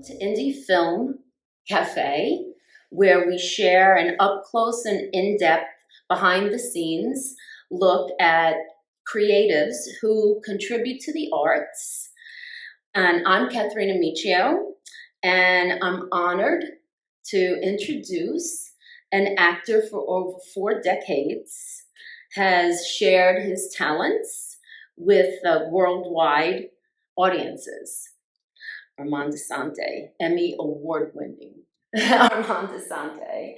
to indie film Caffe, where we share an up-close and in-depth, behind-the-scenes look at creatives who contribute to the arts. And I'm Kathrina Miccio, and I'm honored to introduce an actor for over 4 decades, has shared his talents with worldwide audiences. Armand Assante, Emmy award-winning Armand Assante.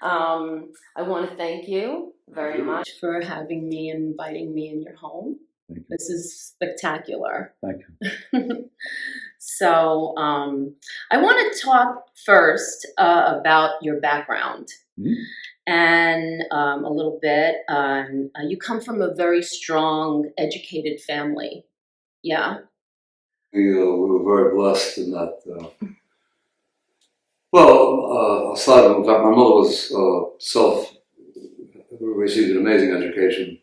I want to thank you very much for having me and inviting me in your home. Thank you. This is spectacular. Thank you. So I want to talk first about your background. Mm-hmm. And a little bit on, you come from a very strong, educated family. Yeah. We were very blessed in that. Aside from the fact my mother was received an amazing education,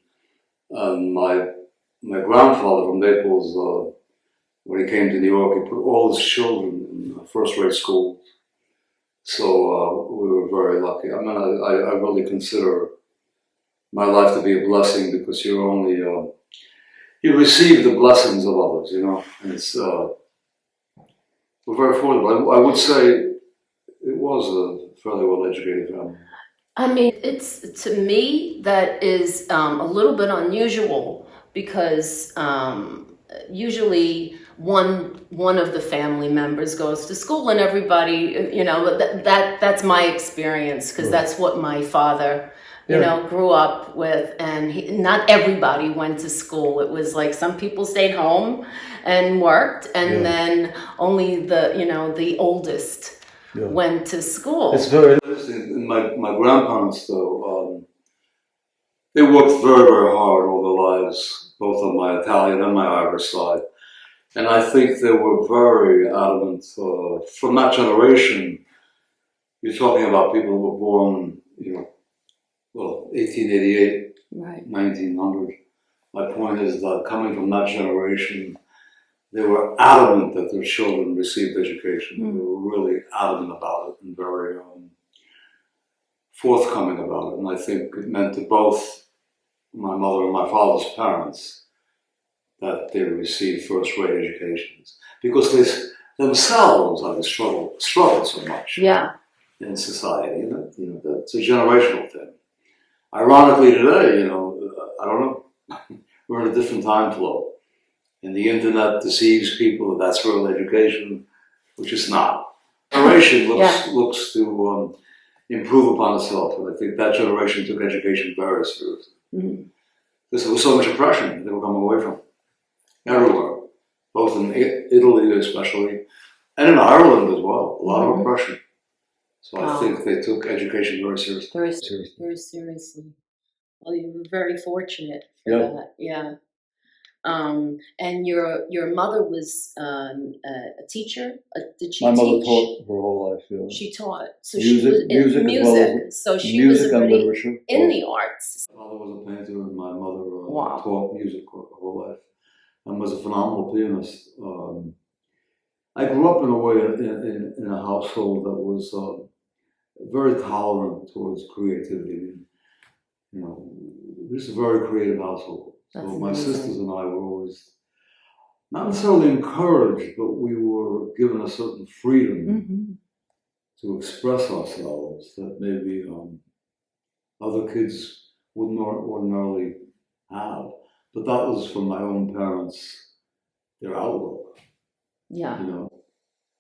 and my grandfather from Naples, when he came to New York, he put all his children in first-rate schools. So we were very lucky. I mean, I really consider my life to be a blessing because you're only you receive the blessings of others, you know. And it's we're very fortunate. I would say it was a fairly well-educated family. I mean, it's, to me, that is a little bit unusual because usually one of the family members goes to school and everybody, you know, that's my experience because that's what my father, you know, grew up with, and not everybody went to school. It was like some people stayed home and worked, and then only the oldest went to school. It's very interesting. My grandparents, though, they worked very, very hard all their lives, both on my Italian and my Irish side. And I think they were very adamant. From that generation, you're talking about people who were born, 1888, right. 1900. My point is that coming from that generation, they were adamant that their children received education. They were really adamant about it and very forthcoming about it. And I think it meant to both my mother and my father's parents that they received first-rate educations because they themselves had struggled so much in society. You know, it's a generational thing. Ironically, today, I don't know, we're in a different time flow. And the internet deceives people that that's real education, which is not. Generation looks to improve upon itself, and I think that generation took education very seriously. Mm-hmm. Because there was so much oppression they were coming away from everywhere, both in Italy especially, and in Ireland as well. A lot of oppression. So I think they took education very seriously. Very seriously. Well, you were very fortunate for that. Yeah. And your mother was a teacher. Did she teach? My mother taught her whole life. Yeah. She taught. So music, she was in music. Well, so she was already and literature. In the arts. My father was a painter, and my mother taught music her whole life, and was a phenomenal pianist. I grew up in a way in a household that was very tolerant towards creativity. This is a very creative household. So my sisters and I were always not necessarily encouraged, but we were given a certain freedom to express ourselves that maybe other kids wouldn't ordinarily have. But that was from my own parents, their outlook. Yeah.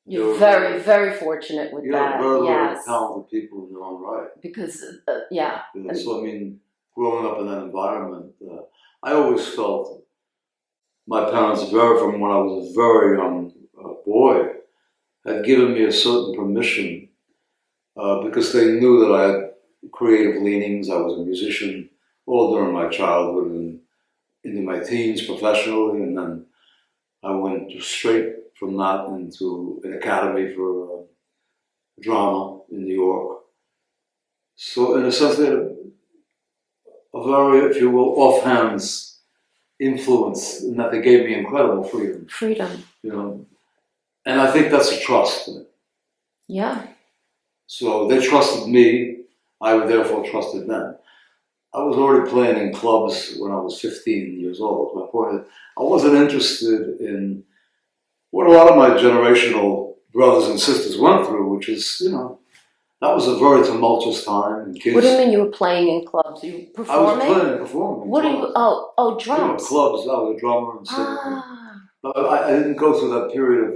You're very, very fortunate with that. Very talented people in their own right. Because, So, I mean, growing up in that environment, I always felt my parents, from when I was a very young boy, had given me a certain permission because they knew that I had creative leanings. I was a musician all during my childhood and into my teens professionally, and then I went straight from that into an academy for drama in New York. So in a sense, they had a very, if you will, offhands influence in that they gave me incredible freedom. Freedom. And I think that's a trust. Yeah. So they trusted me, I therefore trusted them. I was already playing in clubs when I was 15 years old. My point is, I wasn't interested in what a lot of my generational brothers and sisters went through, which is, that was a very tumultuous time. And kids, What do you mean you were playing in clubs? You were performing? I was performing. What are you? Oh, drums. Clubs. I was a drummer and singer. Ah. But I didn't go through that period of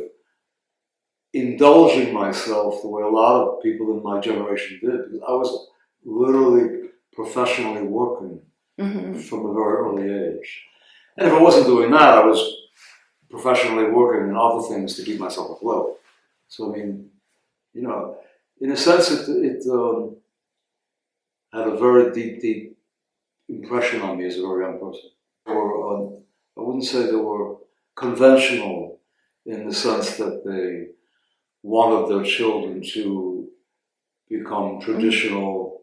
indulging myself the way a lot of people in my generation did. Because I was literally professionally working from a very early age. And if I wasn't doing that, I was professionally working in other things to keep myself afloat. So, I mean, in a sense, it had a very deep impression on me as a very young person. Or I wouldn't say they were conventional in the sense that they wanted their children to become traditional,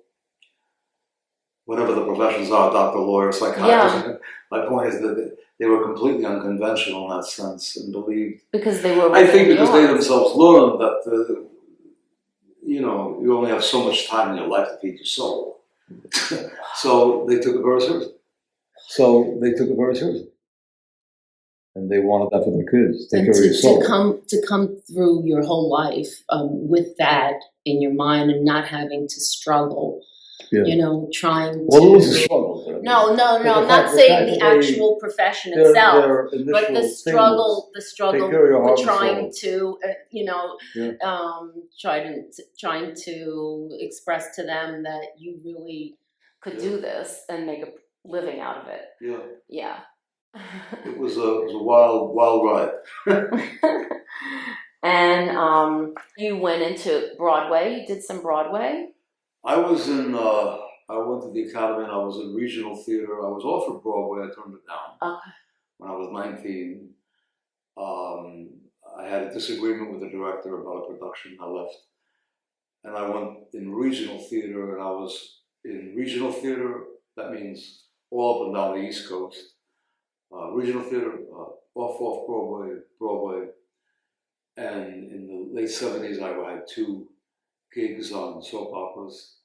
whatever the professions are, doctor, lawyer, psychiatrist. Yeah. My point is that they were completely unconventional in that sense and believed. Because they were. I think because they themselves learned that you only have so much time in your life to feed your soul. So they took it very seriously. And they wanted that for their kids. To come through your whole life with that in your mind and not having to struggle. Yeah. Trying to. Well, it was a struggle. No. I'm not saying the actual profession itself, but the struggle with trying to, trying to express to them that you really could do this and make a living out of it. Yeah. Yeah. It was a wild ride. And you went into Broadway. You did some Broadway. I went to the Academy and I was in regional theater. I was offered Broadway. I turned it down. Okay. When I was 19. I had a disagreement with the director about a production. I left. And I went in regional theater, and I was in regional theater. That means all up and down the East Coast. Regional theater, off Broadway. And in the late 70s, I had 2 gigs on soap operas.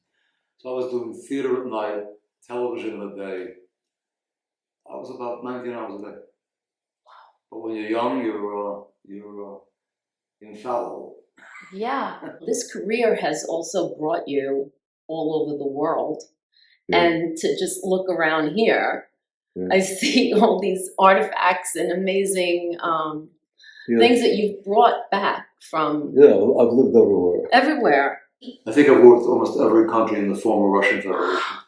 So I was doing theater at night, television in the day. I was about 19 hours a day. But when you're young, you're infallible. Yeah. This career has also brought you all over the world. Yeah. And to just look around here, I see all these artifacts and amazing things that you've brought back from. Yeah, I've lived everywhere. Everywhere. I think I've worked almost every country in the former Russian Federation. Wow.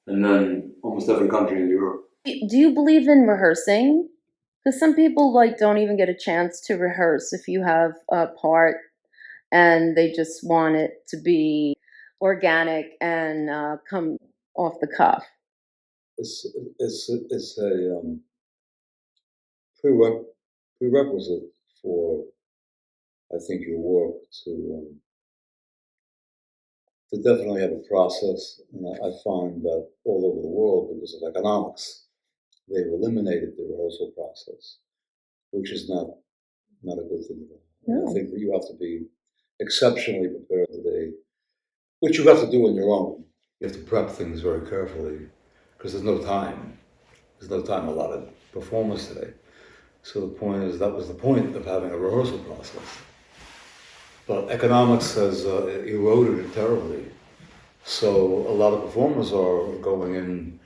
And then almost every country in Europe. Do you believe in rehearsing? Because some people don't even get a chance to rehearse if you have a part and they just want it to be organic and come off the cuff. It's a prerequisite for, I think, your work to definitely have a process. And I find that all over the world, because of economics, they've eliminated the rehearsal process, which is not a good thing at all. No. I think that you have to be exceptionally prepared today, which you have to do on your own. You have to prep things very carefully because there's no time. There's no time allotted performance today. So the point is, that was the point of having a rehearsal process. But economics has eroded it terribly. So a lot of performers are going in,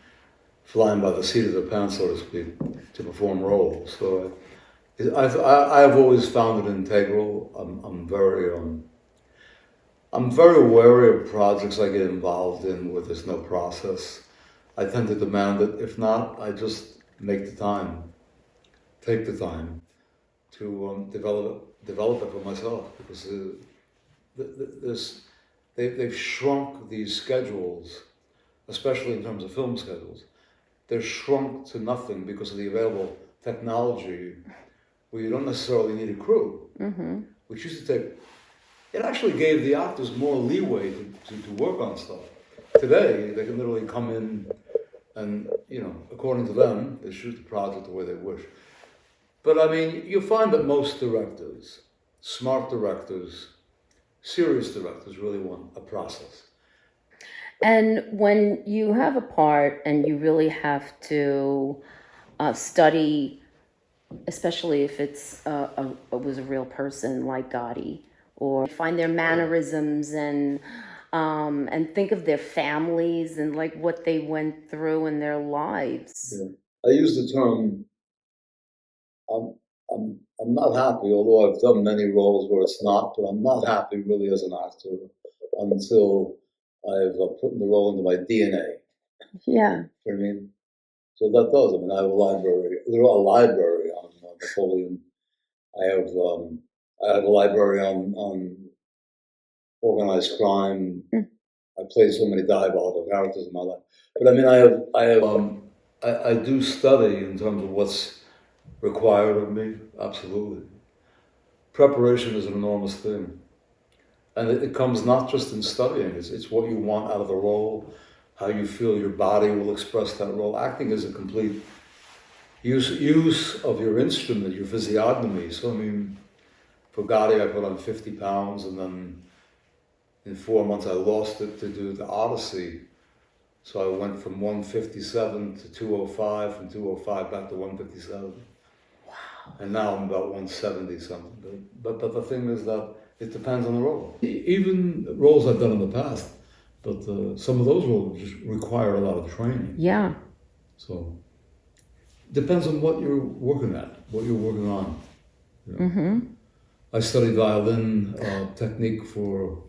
flying by the seat of their pants, so to speak, to perform roles. So I've always found it integral. I'm very wary of projects I get involved in where there's no process. I tend to demand it. If not, I just make the time, take the time to develop it for myself, because they've shrunk these schedules, especially in terms of film schedules. They're shrunk to nothing because of the available technology, where you don't necessarily need a crew, which used to take. It actually gave the actors more leeway to work on stuff. Today, they can literally come in and, according to them, they shoot the project the way they wish. But I mean, you find that most directors smart directors, serious directors really want a process. And when you have a part and you really have to study, especially if it was a real person like Gotti, or find their mannerisms and think of their families and like what they went through in their lives. Yeah. I use the term, I'm not happy, although I've done many roles where it's not, but I'm not happy really as an actor until I've put the role into my DNA. Yeah. You know what I mean? So that does. I mean, I have a library. There's a library on Napoleon. I have a library on organized crime. I played so many diabolical characters in my life. But I mean, I do study in terms of what's required of me. Absolutely. Preparation is an enormous thing. And it comes not just in studying, it's what you want out of the role, how you feel your body will express that role. Acting is a complete use of your instrument, your physiognomy. So, I mean, for Gotti, I put on 50 pounds, and then in 4 months I lost it to do the Odyssey. So I went from 157 to 205, from 205 back to 157. Wow. And now I'm about 170 something. But the thing is that it depends on the role. Even roles I've done in the past, but some of those roles just require a lot of training. Yeah. So depends on what you're working at, what you're working on. You know? I studied violin technique for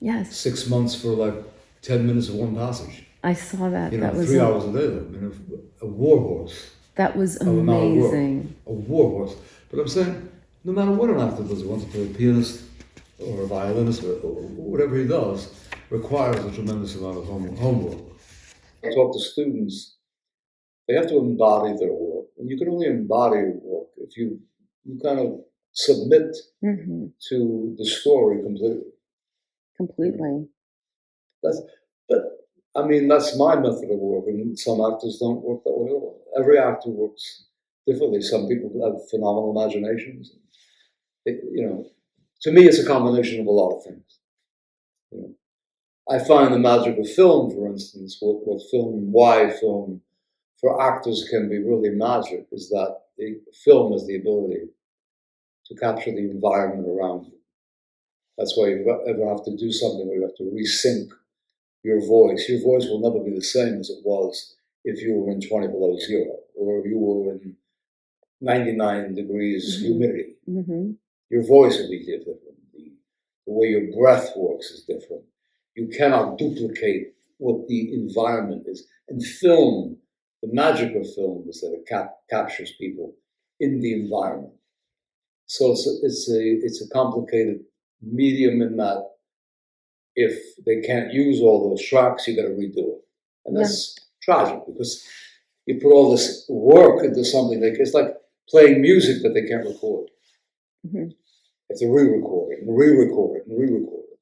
6 months for like 10 minutes of one passage. I saw that. You know, that was 3 hours a day. You know, a war horse. That was amazing. A war horse. But I'm saying, no matter what an actor does, he wants to play a pianist or a violinist or whatever he does, requires a tremendous amount of homework. I talk to students, they have to embody their work. And you can only embody your work if you kind of submit to the story completely. Completely. I mean, that's my method of working. Some actors don't work that way at all. Every actor works differently. Some people have phenomenal imaginations. You know, to me, it's a combination of a lot of things. You know, I find the magic of film, for instance, why film for actors can be really magic, is that the film has the ability to capture the environment around you. That's why you ever have to do something where you have to resync your voice. Your voice will never be the same as it was if you were in 20 below zero, or if you were in 99 degrees humidity. Your voice will be different. The way your breath works is different. You cannot duplicate what the environment is. And film, the magic of film is that it captures people in the environment. So it's a complicated medium in that if they can't use all those tracks, you got to redo it. And that's tragic, because you put all this work into something it's like playing music that they can't record. You have to re-record it and re-record it and re-record it.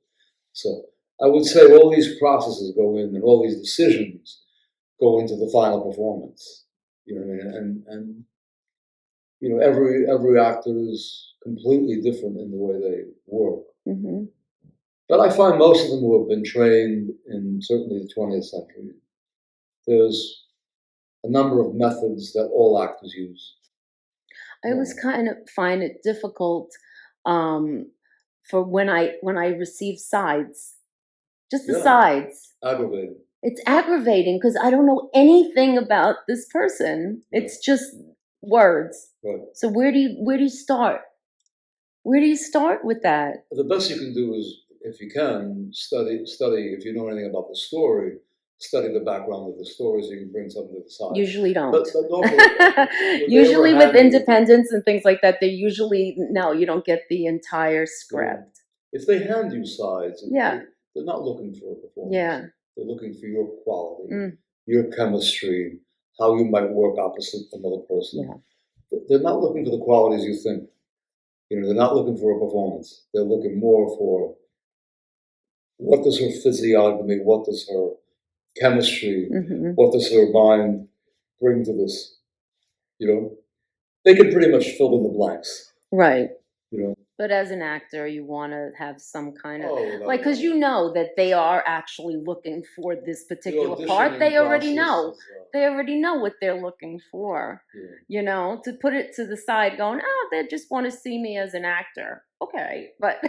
So I would say all these processes go in, and all these decisions go into the final performance. You know what I mean? And you know, every actor is completely different in the way they work. But I find most of them who have been trained in certainly the 20th century, there's a number of methods that all actors use. I always kind of find it difficult for when I receive sides, just the sides. Aggravating. It's aggravating because I don't know anything about this person. It's just words. Right. So where do you start? Where do you start with that? The best you can do is, if you can, study. If you know anything about the story, study the background of the story so you can bring something to the side. Usually don't. But normally, usually with independence and things like that, they usually, no, you don't get the entire script. If they hand you sides, they're not looking for a performance. Yeah. They're looking for your quality, your chemistry, how you might work opposite another person. Yeah. They're not looking for the qualities you think. You know, they're not looking for a performance. They're looking more for what does her physiognomy, what does her chemistry, what does her mind bring to this? You know, they can pretty much fill in the blanks. Right. But as an actor, you want to have some kind of, Oh, like, because you know that they are actually looking for this particular part. They already know. They already know what they're looking for. You know, to put it to the side, going, oh, they just want to see me as an actor. Okay, but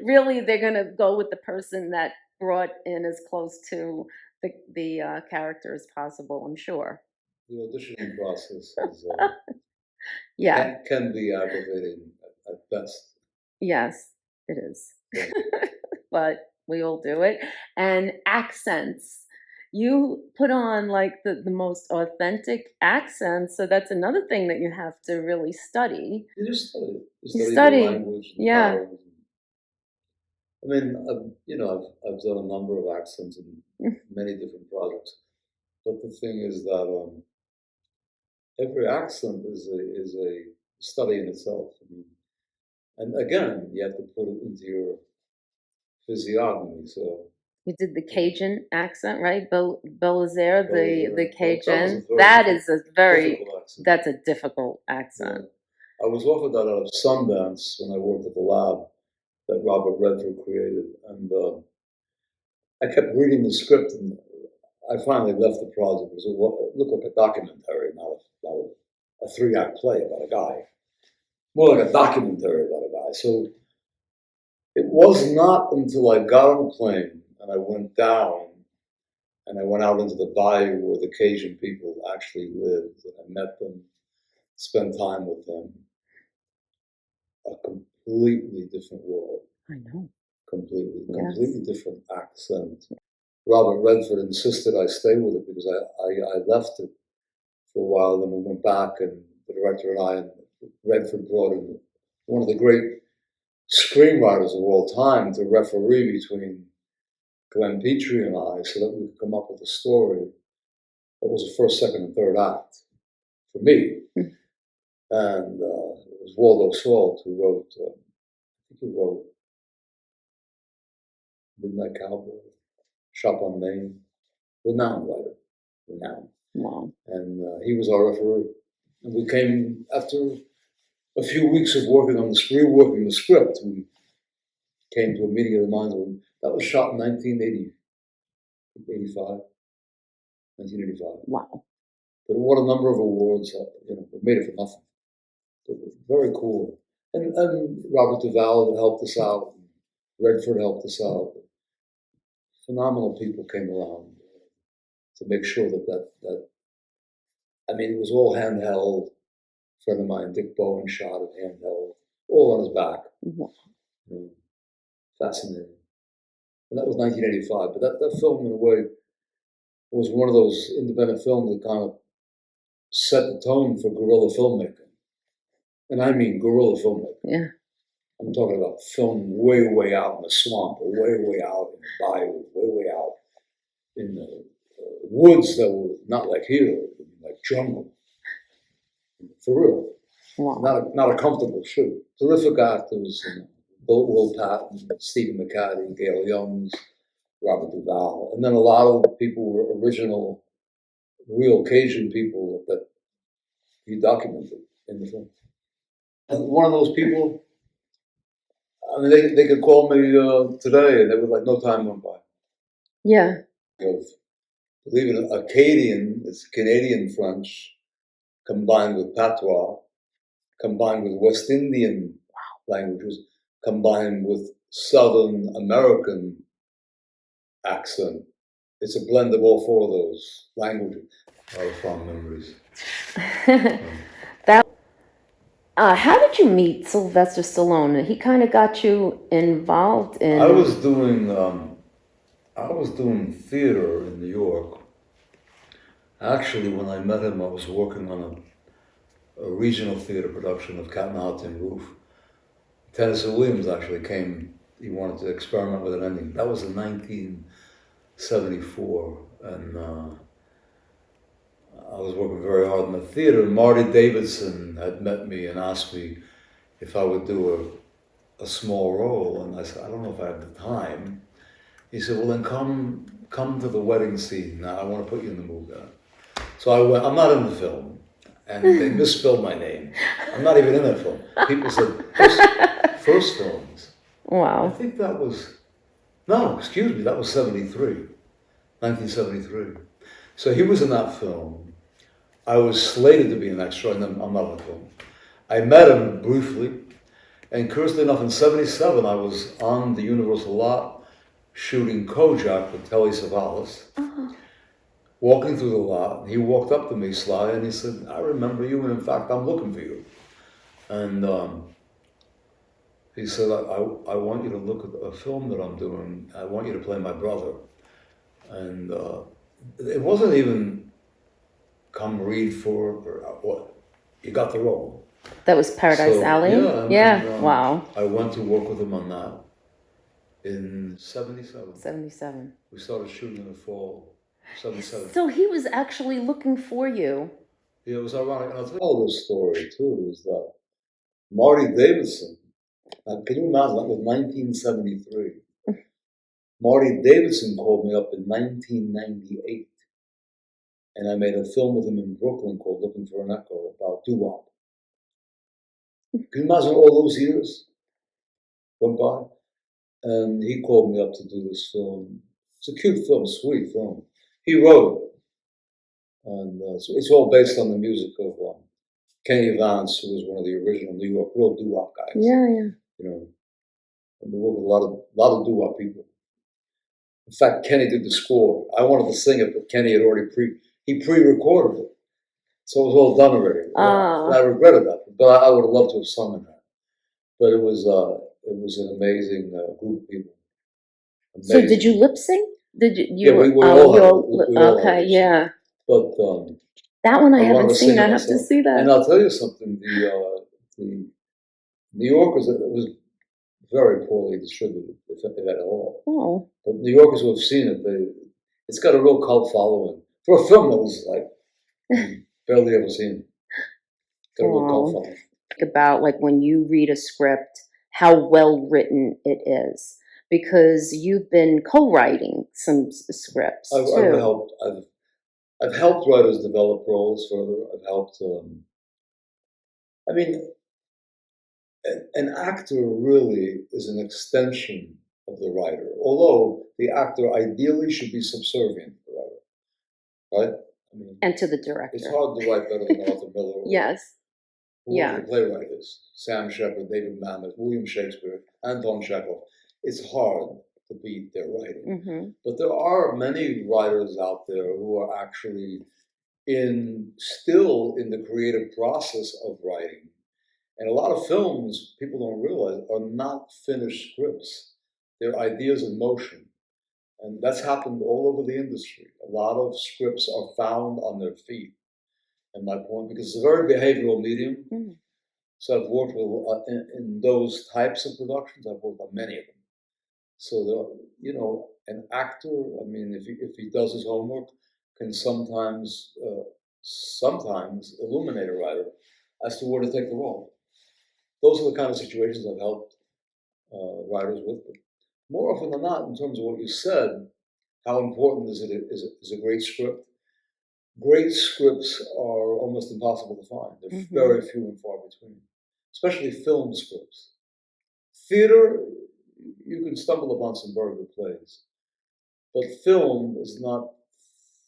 really, they're gonna go with the person that brought in as close to the character as possible. I'm sure. The auditioning process is, Yeah. can be aggravating at best. Yes, it is. But we all do it. And accents. You put on like the most authentic accents, so that's another thing that you have to really study. You just study. You The study. language, the Yeah. patterns. I mean, I've done a number of accents in many different projects, but the thing is that every accent is a study in itself. I mean, and again, you have to put it into your physiognomy. So You did the Cajun accent, right? Belizaire, the Cajun. That That was is a very, difficult accent. that's a difficult accent. Yeah. I was offered that out of Sundance when I worked at the lab that Robert Redford created, and I kept reading the script, and I finally left the project because it looked like a documentary, not a 3-act play about a guy. More like a documentary about a guy. So it was not until I got on the plane and I went down and I went out into the bayou where the Cajun people actually lived, and I met them, spent time with them. A completely different world. I know. Completely different accent. Robert Redford insisted I stay with it because I left it for a while, then we went back, and the director and I, and Redford brought in one of the great screenwriters of all time to referee between Glenn Petrie and I so that we could come up with a story that was a first, second, and third act for me. And it was Waldo Salt who wrote, I think he wrote Midnight Cowboy, Shop on Main, renowned writer, renowned. Wow. And he was our referee. And we came after a few weeks of working on reworking the script. We came to a meeting of the minds. That was shot in 1985. Wow. But it won a number of awards. We made it for nothing. But it was very cool. And Robert Duvall helped us out. Redford helped us out. Phenomenal people came around to make sure that I mean, it was all handheld. A friend of mine, Dick Bowen, shot it handheld, all on his back. Mm-hmm. Fascinating. And that was 1985. But that film, in a way, was one of those independent films that kind of set the tone for guerrilla filmmaking. And I mean guerrilla filmmaking. Yeah. I'm talking about film way, way out in the swamp, or way, way out in the bayou, way, way out in the woods that were not like here, like jungle. For real. Wow. Not a comfortable shoot. Terrific actors, Will Patton, Stephen McCaddy, Gail Youngs, Robert Duvall. And then a lot of the people were original, real Cajun people that he documented in the film. And one of those people, I mean, they could call me today, and it was like no time went by. Yeah. Believe it, Acadian is Canadian French combined with patois, combined with West Indian languages, combined with Southern American accent. It's a blend of all 4 of those languages. A lot of fond memories. How did you meet Sylvester Stallone? He kind of got you involved in. I was doing theater in New York. Actually, when I met him, I was working on a regional theater production of Cat in the Hot Tin Roof. Tennessee Williams actually came. He wanted to experiment with an ending. That was in 1974, and I was working very hard in the theater. Marty Davidson had met me and asked me if I would do a small role, and I said, I don't know if I have the time. He said, well, then come to the wedding scene. Now I want to put you in the movie. So I went. I'm not in the film. and they misspelled my name. I'm not even in that film. People said, first films. I Wow. think that was, no, excuse me, that was 73, 1973. So he was in that film. I was slated to be an extra, and I'm not in the film. I met him briefly, and curiously enough, in 77, I was on the Universal lot shooting Kojak with Telly Savalas. Walking through the lot, and he walked up to me, Sly, and he said, I remember you, and in fact, I'm looking for you. And he said, I want you to look at a film that I'm doing. I want you to play my brother. And it wasn't even come read for or what. You got the role. That was Paradise So, Alley? yeah. Wow. I went to work with him on that in 77. 77. We started shooting in the fall, 77. So he was actually looking for you. Yeah, it was ironic. And I'll tell this story too, is that Marty Davidson, can you imagine, that was 1973. Marty Davidson called me up in 1998, and I made a film with him in Brooklyn called Looking for an Echo about doo-wop. Can you imagine all those years went by? And he called me up to do this film. It's a cute film, sweet film. He wrote it. And so it's all based on the music of Kenny Vance, who was one of the original New York real doo-wop guys. Yeah. You know, and we worked with a lot of doo-wop people. In fact, Kenny did the score. I wanted to sing it, but Kenny had already pre-recorded it, so it was all done already. And I regretted that, but I would have loved to have sung in that. But it was an amazing group of people. Amazing. So did you lip sync? Did you? Yeah, we all okay, had yeah. But that one I haven't wanted to seen. sing I it have to myself. see that. And I'll tell you something. The New Yorkers, it was very poorly distributed, if at all. Oh. But New Yorkers who have seen it, it's got a real cult following for a film that was like barely ever seen. Got a real cult following. About like when you read a script, how well written it is, because you've been co-writing some scripts too. I've helped writers develop roles further. I've helped. I mean, an actor really is an extension of the writer, although the actor ideally should be subservient to the writer, right? I mean, and to the director. It's hard to write better than Arthur Miller. Yes. Whoever the playwright is. Sam Shepard, David Mamet, William Shakespeare, Anton Chekhov. It's hard to beat their writing. Mm-hmm. But there are many writers out there who are actually still in the creative process of writing. And a lot of films, people don't realize, are not finished scripts. They're ideas in motion. And that's happened all over the industry. A lot of scripts are found on their feet. And my point, because it's a very behavioral medium. Mm-hmm. So I've worked with, in those types of productions, I've worked on many of them. So, an actor, I mean, if he does his homework, can sometimes illuminate a writer as to where to take the role. Those are the kind of situations I've helped writers with. But more often than not, in terms of what you said, how important is a great script? Great scripts are almost impossible to find. They're very few and far between, especially film scripts. Theater, you can stumble upon some very good plays, but film is not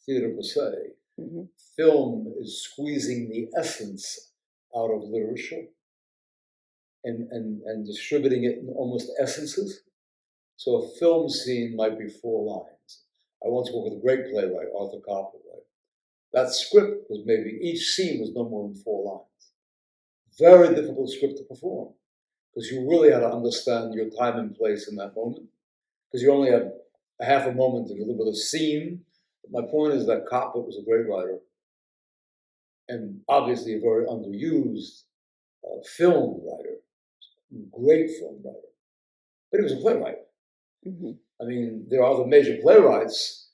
theater per se. Mm-hmm. Film is squeezing the essence out of literature and distributing it in almost essences. So a film scene might be 4 lines. I once worked with a great playwright, Arthur Coppola. That script was each scene was no more than 4 lines. Very difficult script to perform, because you really had to understand your time and place in that moment, because you only have a half a moment to deliver the scene. But my point is that Coppola was a great writer, and obviously a very underused film writer, great film writer, but he was a playwright. Mm-hmm. I mean, there are other major playwrights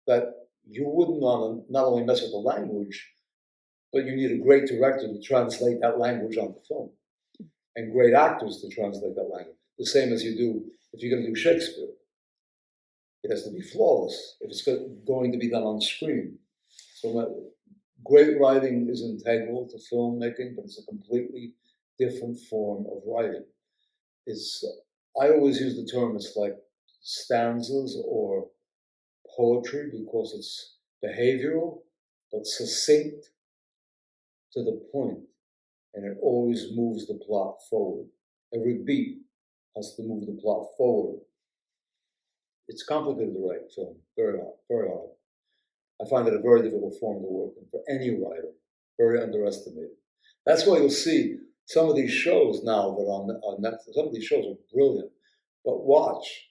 that you wouldn't want to not only mess with the language, but you need a great director to translate that language onto film, and great actors to translate that language. The same as you do if you're going to do Shakespeare. It has to be flawless if it's going to be done on screen. So great writing is integral to filmmaking, but it's a completely different form of writing. I always use the term, it's like stanzas or poetry because it's behavioral, but succinct to the point, and it always moves the plot forward. Every beat has to move the plot forward. It's complicated to write film, very hard, very hard. I find it a very difficult form to work in for any writer, very underestimated. That's why you'll see some of these shows now that on Netflix, some of these shows are brilliant, but watch,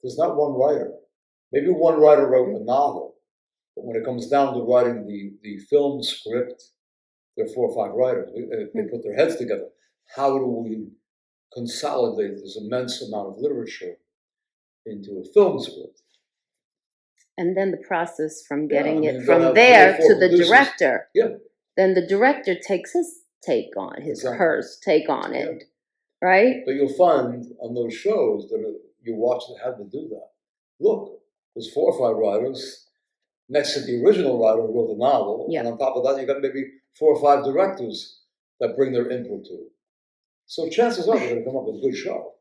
there's not one writer. Maybe one writer wrote a novel, but when it comes down to writing the film script, there are 4 or 5 writers. They put their heads together. How do we consolidate this immense amount of literature into a film script? And then the process from getting I mean, it they'll from have there 3 or 4 to the producers. director. Yeah. Then the director takes his take on, his or Exactly. hers take on Yeah. it, right? But you'll find on those shows that you watch that have to do that. Look, there's 4 or 5 writers next to the original writer who wrote the novel, Yeah. and on top of that, you got maybe 4 or 5 directors that bring their input to it. So chances are they're going to come up with a good show.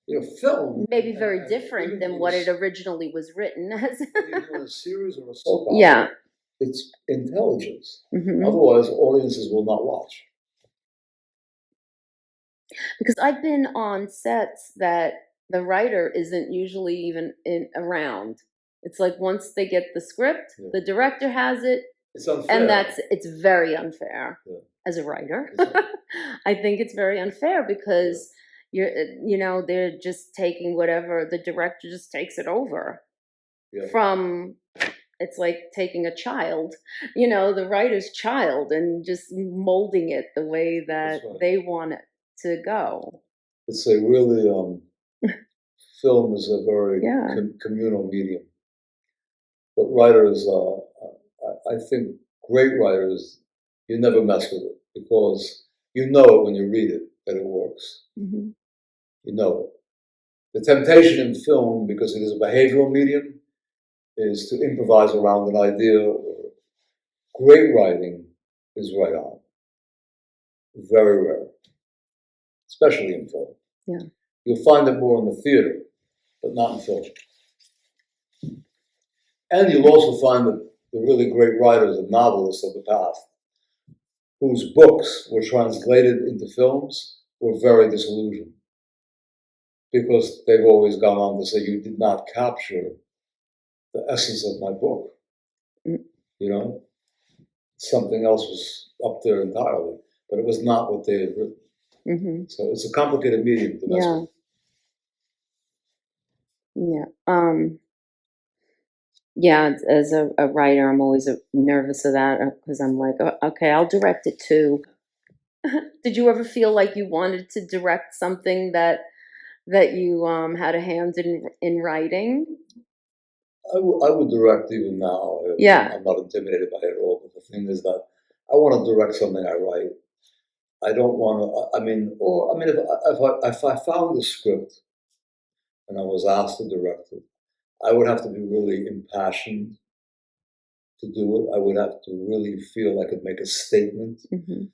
You know, film Maybe very and different even than in what a it originally was written as. whether you're doing a series or a soap opera, Yeah. it's intelligence. Mhm. Otherwise, audiences will not watch. Because I've been on sets that the writer isn't usually even around. It's like once they get the script, Yeah. the director has it, It's unfair. and it's very unfair Yeah. as a writer. It's I think it's very unfair because they're just taking whatever the director just takes it over Yeah. from. It's like taking a child, the writer's child, and just molding it the way that That's right. they want it to go. It's a really film is a very Yeah. communal medium. But writers, I think great writers, you never mess with it because you know it when you read it that it works. Mm-hmm. You know it. The temptation in film, because it is a behavioral medium, is to improvise around an idea. Great writing is right on. Very rare, especially in film. Yeah. You'll find it more in the theater, but not in film. And you'll also find that the really great writers and novelists of the past, whose books were translated into films, were very disillusioned. Because they've always gone on to say, you did not capture the essence of my book. You know? Something else was up there entirely, but it was not what they had written. Mm-hmm. So it's a complicated medium to mess with. Yeah. Yeah, as a writer, I'm always nervous of that because I'm like, okay, I'll direct it too. Did you ever feel like you wanted to direct something that you had a hand in writing? I would direct even now. Yeah. I'm not intimidated by it at all. But the thing is that I want to direct something I write. I don't want to. If I found the script and I was asked to direct it, I would have to be really impassioned to do it. I would have to really feel I could make a statement. Mm-hmm.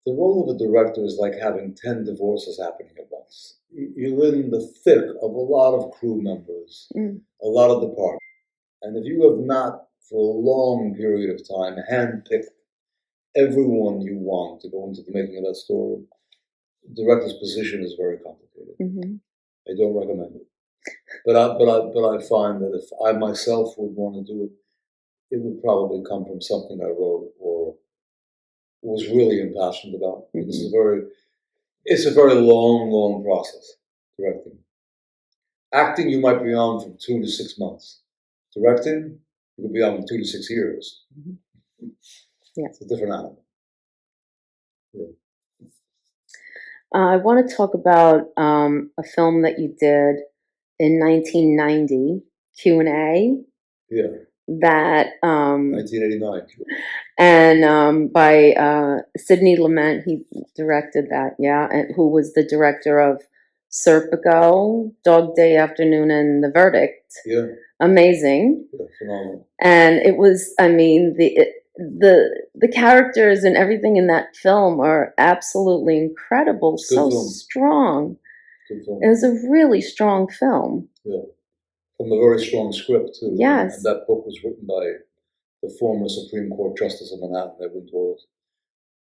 The role of a director is like having 10 divorces happening at once. You're in the thick of a lot of crew members, a lot of departments. And if you have not, for a long period of time, handpicked everyone you want to go into the making of that story, the director's position is very complicated. Mm-hmm. I don't recommend it. But I find that if I myself would want to do it, it would probably come from something I wrote or was really impassioned about. Mm-hmm. It's a very long process, directing. Acting, you might be on from 2 to 6 months. Directing, you could be on 2 to 6 years. Mm-hmm. Yeah. It's a different animal. Yeah. I want to talk about a film that you did in 1990, Q&A. Yeah. That 1989. And by Sidney Lumet, he directed that, yeah, and who was the director of Serpico, Dog Day Afternoon, and The Verdict. Yeah. Amazing. Yeah, phenomenal. And it was, I mean, the characters and everything in that film are absolutely incredible. It's a good So film. strong. Good film. It was a really strong film. Yeah. From a very strong script, too. Yes. And that book was written by the former Supreme Court Justice of Manhattan, Edwin Torres.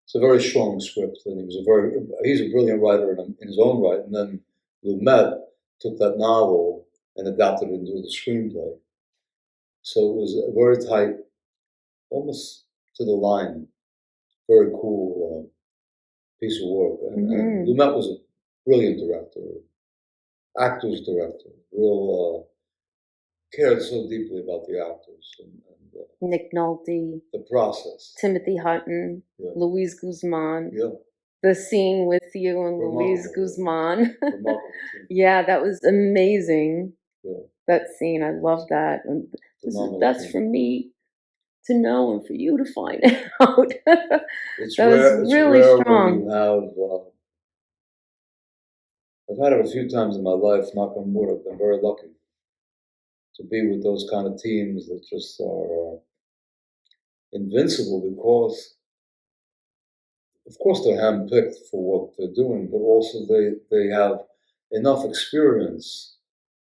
It's a very strong script, and he's a brilliant writer in his own right. And then Lumet took that novel and adapted it into the screenplay. So it was a very tight, almost to the line, very cool piece of work. And Lumet was a brilliant director, actor's director, real cared so deeply about the actors and Nick Nolte, the process. Timothy Hutton, Yeah. Luis Guzman. Yeah. The scene with you and Luis Remarkable. Guzman. Remarkable team. Yeah, that was amazing. Yeah. That scene, I love that. And that's team. for me to know and for you to find out. It's that rare. was It's really rare strong. when you have. I've had it a few times in my life. Knock on wood. I've been very lucky to be with those kind of teams that just are invincible because, of course, they're handpicked for what they're doing, but also they have enough experience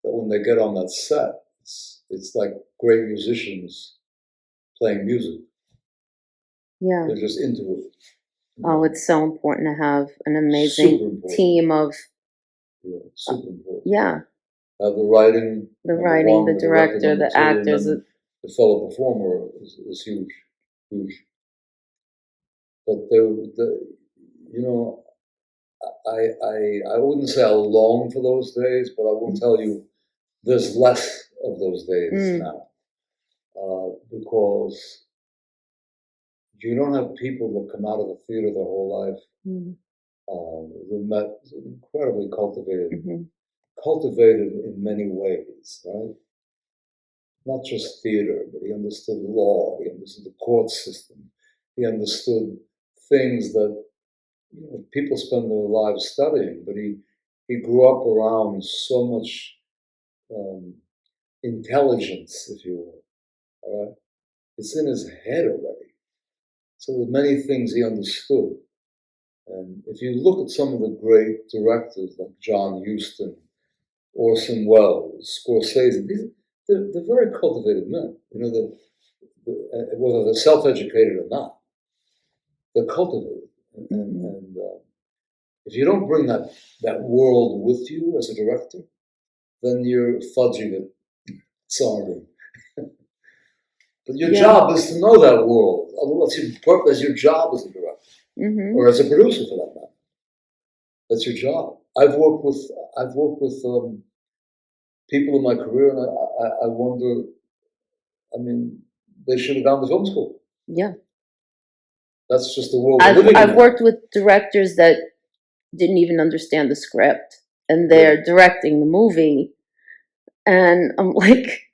that when they get on that set, it's like great musicians playing music. Yeah. They're just into it. Oh, it's so important to have an amazing team of. Yeah, super important. Yeah. The writing, the director, the actors. The fellow performer is huge, huge. But I wouldn't say I long for those days, but I will tell you, there's less of those days now, because you don't have people that come out of the theater their whole life. Who met incredibly cultivated in many ways, right? Not just theater, but he understood law, he understood the court system, he understood things that people spend their lives studying, but he grew up around so much intelligence, if you will. All right? It's in his head already. So there's many things he understood. And if you look at some of the great directors like John Huston, Orson Welles, Scorsese, they're very cultivated men. Whether they're self-educated or not, they're cultivated. And if you don't bring that world with you as a director, then you're fudging it. Sorry. But your job is to know that world. Otherwise, your purpose, your job as a director, or as a producer for that matter. That's your job. I've worked with people in my career, and I wonder. I mean, they should have gone to film school. Yeah. That's just the world we're living in. I've worked with directors that didn't even understand the script, and they're directing the movie, and I'm like,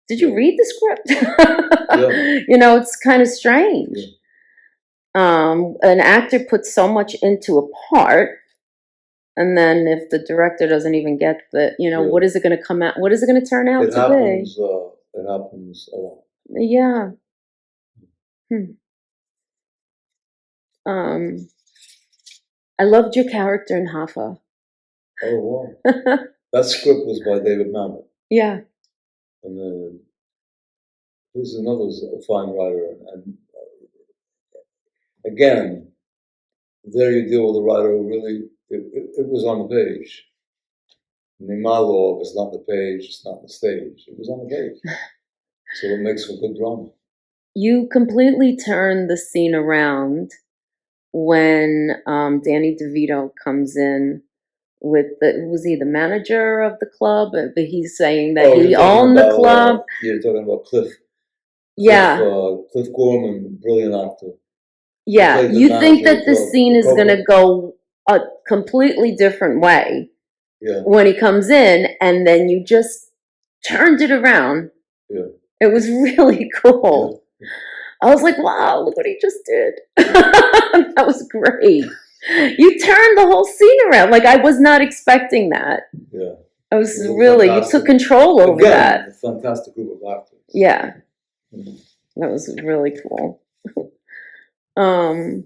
did you read the script? It's kind of strange. An actor puts so much into a part, and then if the director doesn't even get what is it going to come out? What is it going to turn out to be? It happens a lot. Yeah. I loved your character in Hoffa. Oh, wow. That script was by David Mamet. Yeah. And then there's another fine writer. And again, there you deal with a writer who really, it was on the page. I mean, my law, if it's not on the page, it's not on the stage. It was on the page. So it makes for good drama. You completely turned the scene around when Danny DeVito comes in with was he the manager of the club? He's saying that he owned the club. You're talking about Cliff. Yeah. Cliff Gorman, brilliant actor. Yeah. You think that the scene is going to go a completely different way when he comes in, and then you just turned it around. Yeah. It was really cool. Yeah. I was like, wow, look what he just did. That was great. You turned the whole scene around. Like, I was not expecting that. Yeah. I was really, you took control over that. A fantastic group of actors. Yeah. That was really cool. Um,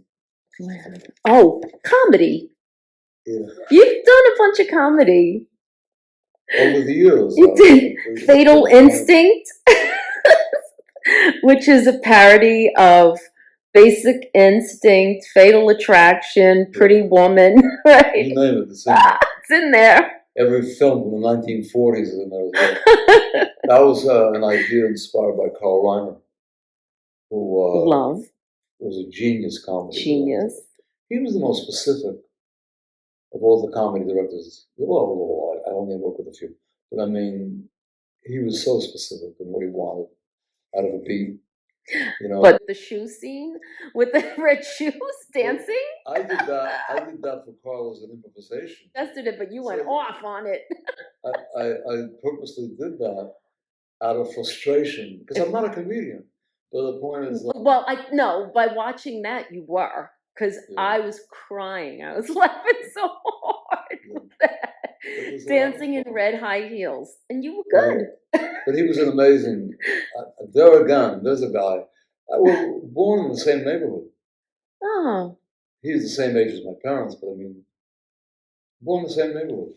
oh, comedy. Yeah. You've done a bunch of comedy. Over the years, You did Fatal Instinct, which is a parody of Basic Instinct, Fatal Attraction, Pretty Woman, right? You name it, it's in there. It's in there. Every film from the 1940s is in there as well. That was an idea inspired by Carl Reiner, who Love. was a genius comedy Genius. director. He was the most specific of all the comedy directors. Well, I only work with a few, but I mean, he was so specific in what he wanted out of a beat. You know, But the shoe scene with the red shoes dancing? I did that for Carl as an improvisation. Tested it, but you went So- off on it. I purposely did that out of frustration because I'm not a comedian. But the point is, Well, no, by watching that you were, because Yeah. I was crying. I was laughing so hard with that. It was a lot of Dancing in fun. red high heels, and you were good. but he was an amazing. There again, there's a guy. We were born in the same neighborhood. Oh, He's the same age as my parents, but I mean, born in the same neighborhood.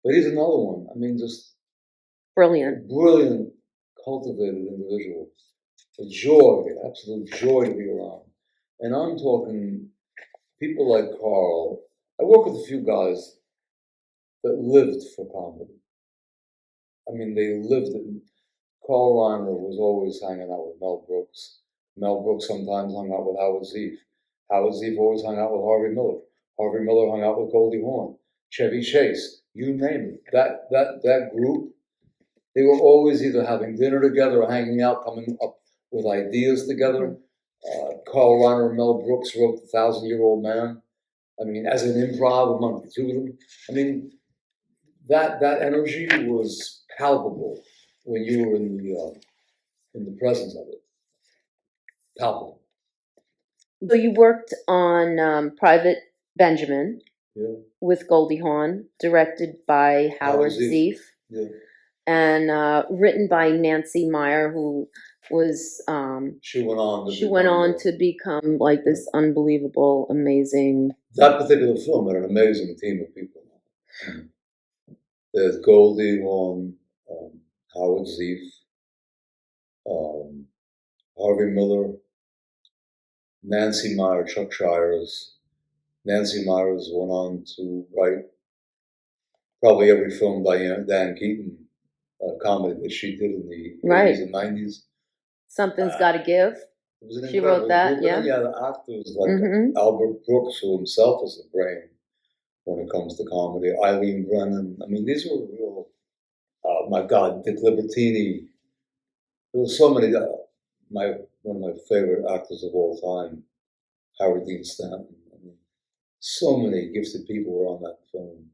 But he's another one. I mean, just brilliant. brilliant, cultivated individual. A joy, absolute joy to be around. And I'm talking people like Carl. I work with a few guys that lived for comedy. I mean, they lived it. Carl Reiner was always hanging out with Mel Brooks. Mel Brooks sometimes hung out with Howard Zieff. Howard Zieff always hung out with Harvey Miller. Harvey Miller hung out with Goldie Hawn, Chevy Chase, you name it. That group, they were always either having dinner together or hanging out, coming up with ideas together. Carl Reiner and Mel Brooks wrote The 1,000-Year-Old Man. I mean, as an improv among the two of them. I mean, that energy was palpable when you were in the presence of it. Palpable. So you worked on Private Benjamin Yeah. with Goldie Hawn, directed by Howard Zieff. Zieff, Yeah. and written by Nancy Meyer, who was She went on to she went become, on to become like this unbelievable, amazing. that particular film had an amazing team of people. There's Goldie Hawn, Howard Zieff, Harvey Miller, Nancy Meyer, Chuck Shires. Nancy Myers went on to write probably every film Diane Keaton comedy that she did in the Right. 80s and 90s. Something's Got to Give. It was an She wrote incredible that, group. yeah. And then you had actors like Mhm. Albert Brooks, who himself is a brain when it comes to comedy. Eileen Brennan. I mean, these were real. My God, Dick Libertini. There were so many. One of my favorite actors of all time, Howard Dean Stanton. I mean, so many gifted people were on that film.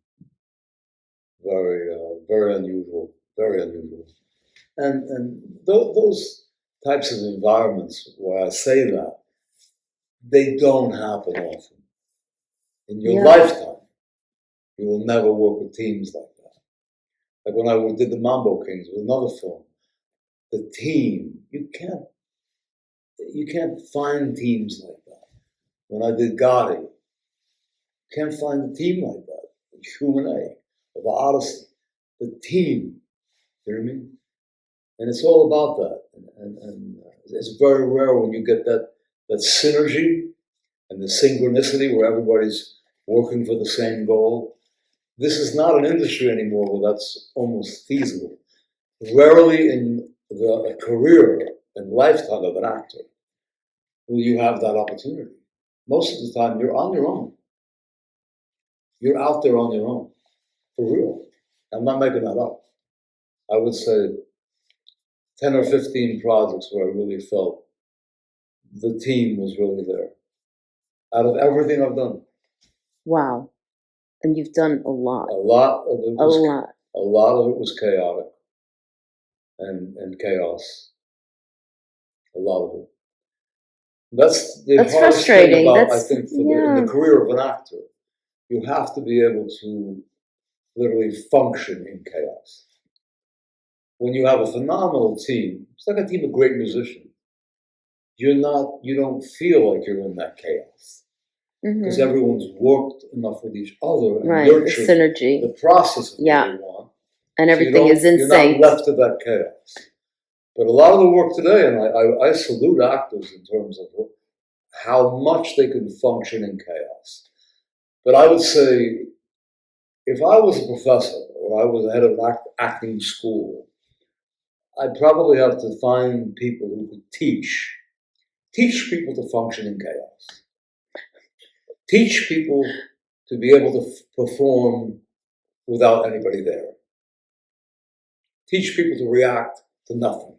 Very unusual. Very unusual. And those types of environments where I say that, they don't happen often. In your Yeah. lifetime, you will never work with teams like that. Like when I did the Mambo Kings with another film, the team, you can't find teams like that. When I did Gotti, you can't find a team like that. Q&A, or the Odyssey, the team, you know what I mean? And it's all about that. And it's very rare when you get that synergy and the synchronicity where everybody's working for the same goal. This is not an industry anymore where that's almost feasible. Rarely in the career and lifetime of an actor will you have that opportunity. Most of the time, you're on your own. You're out there on your own, for real. I'm not making that up. I would say 10 or 15 projects where I really felt the team was really there. Out of everything I've done, Wow. And you've done a lot. a lot of it A was lot. a lot of it was chaotic and chaos. A lot of it. That's the That's hardest frustrating. thing about, That's- I think, in yeah. the career of an actor. You have to be able to literally function in chaos. When you have a phenomenal team, it's like a team of great musicians. you don't feel like you're in that chaos because everyone's worked enough with each other and Right, the nurtured synergy. the process of what Yeah. they want. And So everything is in you're sync. not left to that chaos. But a lot of the work today, and I salute actors in terms of how much they can function in chaos. But I would say, if I was a professor or I was the head of acting school, I'd probably have to find people who could teach people to function in chaos, teach people to be able to perform without anybody there, teach people to react to nothing.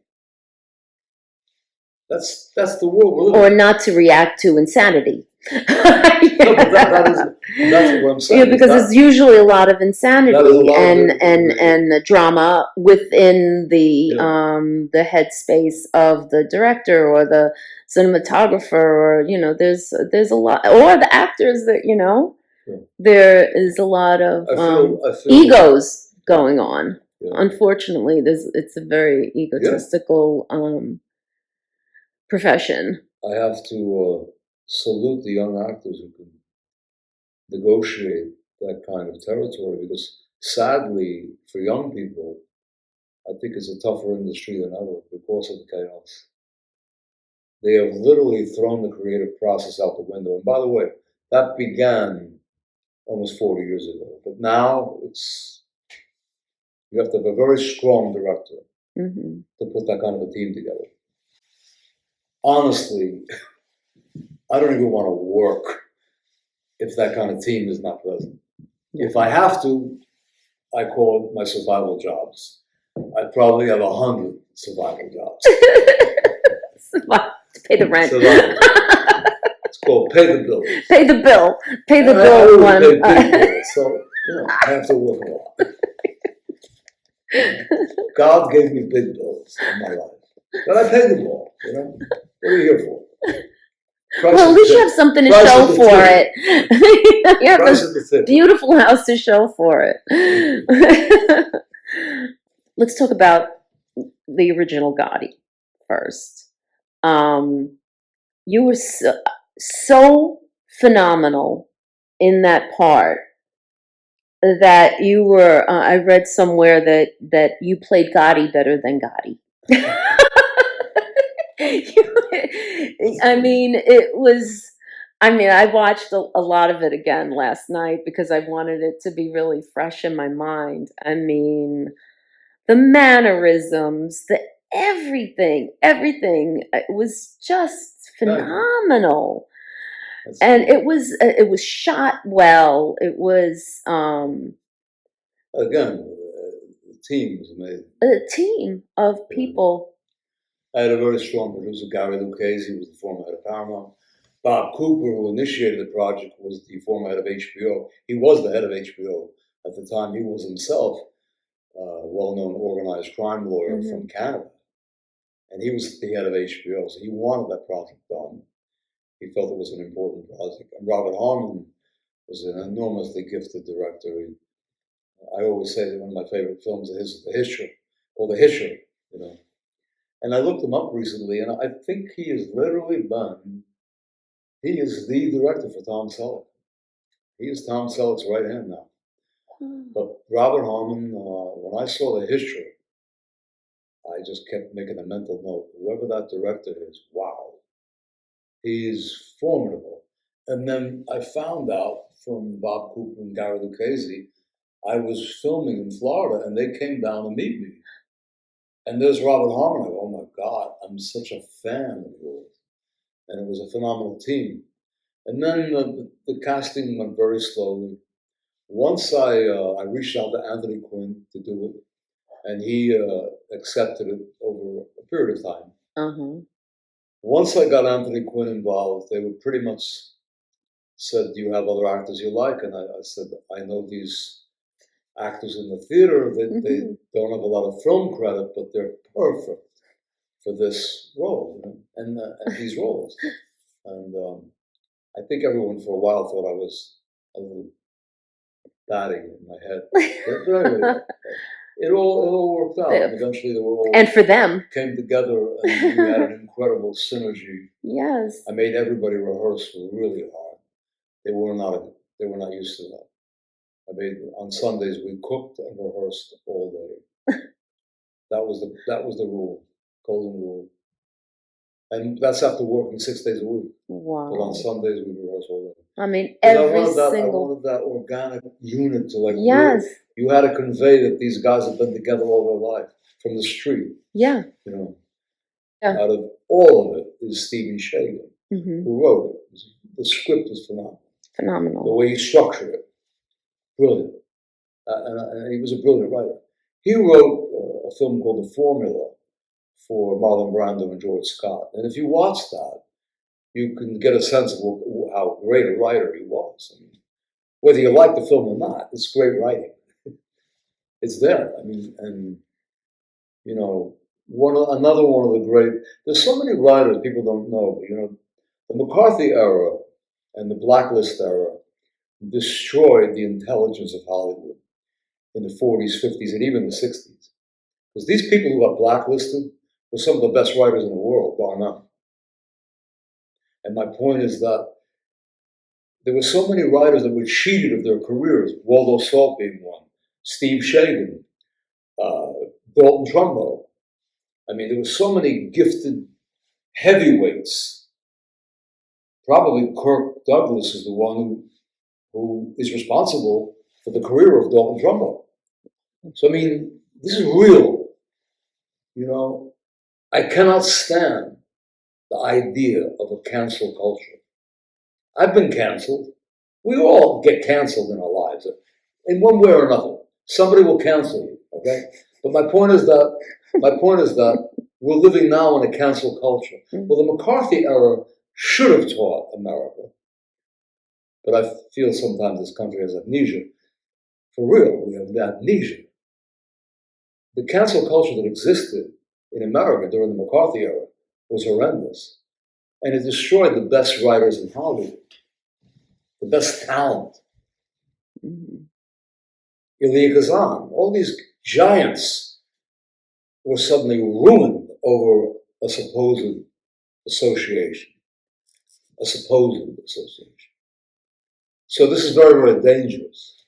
That's the world we're living Or in. not to react to insanity. No, but that's what I'm saying. Yeah, because there's usually a lot of insanity and the drama within the Yeah. headspace of the director or the cinematographer, or there's a lot, or the actors that Yeah. there is a lot of I feel egos going on. Yeah. Unfortunately, it's a very egotistical profession. I have to salute the young actors who can negotiate that kind of territory because, sadly, for young people, I think it's a tougher industry than ever because of the chaos. They have literally thrown the creative process out the window. And by the way, that began almost 40 years ago. But now you have to have a very strong director to put that kind of a team together. Honestly, I don't even want to work if that kind of team is not present. If I have to, I call it my survival jobs. I'd probably have 100 survival jobs. To pay the rent. It's called pay the bill. Pay the bill. Pay the bill. I really pay big bills, so I have to work a lot. God gave me big bills in my life, but I paid them all. What are you here for? Well, at least you have something to show for it. You have a beautiful house to show for it. Let's talk about the original Gotti first. You were so phenomenal in that part that you were. I read somewhere that you played Gotti better than Gotti. I mean, it was. I mean, I watched a lot of it again last night because I wanted it to be really fresh in my mind. I mean, the mannerisms, the everything. It was just phenomenal, and it was shot well. It was again, the team was amazing. A team of people. I had a very strong producer, Gary Lucchese, who was the former head of Paramount. Bob Cooper, who initiated the project, was the former head of HBO. He was the head of HBO at the time. He was himself a well-known organized crime lawyer from Canada. And he was the head of HBO, so he wanted that project done. He felt it was an important project. And Robert Harmon was an enormously gifted director. I always say that one of my favorite films of his is The Hitcher, or The Hitcher, And I looked him up recently, and I think he is the director for Tom Selleck. He is Tom Selleck's right hand now. But Robert Harmon, when I saw The History, I just kept making a mental note. Whoever that director is, wow. He's formidable. And then I found out from Bob Cooper and Gary Lucchese, I was filming in Florida, and they came down to meet me. And there's Robert Harmon. I go, oh my God, I'm such a fan of yours. And it was a phenomenal team. And then the casting went very slowly. Once I reached out to Anthony Quinn to do it, and he accepted it over a period of time. Once I got Anthony Quinn involved, they were pretty much said, do you have other actors you like? And I said, I know these actors in the theater, they don't have a lot of film credit, but they're perfect for this role and these roles. And I think everyone for a while thought I was a little batting in my head. But anyway, it all worked out. Yeah. And eventually, they were all And for them, came together, and we had an incredible synergy. yes. I made everybody rehearse really hard. They were not used to that. I made on Sundays we cooked and rehearsed all day. That was the rule, golden rule. And that's after working 6 days a week. But Wow. on Sundays we rehearse all day. I mean, 'Cause every I single. wanted that organic unit to like. Yes. You had to convey that these guys have been together all their life from the street. Yeah. You know. Yeah. Out of all of it is Stephen Shagan, Mm-hmm. who wrote it. The script was phenomenal. Phenomenal. The way he structured it, brilliant. And he was a brilliant writer. He wrote a film called The Formula for Marlon Brando and George Scott. And if you watch that, you can get a sense of how great a writer he was. I mean, whether you like the film or not, it's great writing. It's there. I mean, and you know, another one of the great. There's so many writers people don't know, but you know, the McCarthy era and the Blacklist era destroyed the intelligence of Hollywood in the 40s, 50s, and even the 60s. Because these people who got blacklisted were some of the best writers in the world, bar none. And my point is that there were so many writers that were cheated of their careers, Waldo Salt being one, Steve Shagan, Dalton Trumbo. I mean, there were so many gifted heavyweights. Probably Kirk Douglas is the one who is responsible for the career of Dalton Trumbo. So, I mean, this is real. You know, I cannot stand the idea of a cancel culture. I've been canceled. We all get canceled in our lives, in one way or another. Somebody will cancel you, okay? But my point is that we're living now in a cancel culture. Well, the McCarthy era should have taught America, but I feel sometimes this country has amnesia. For real, we have amnesia. The cancel culture that existed in America during the McCarthy era was horrendous. And it destroyed the best writers in Hollywood, the best talent. Elia Kazan, all these giants were suddenly ruined over a supposed association. So this is very, very dangerous.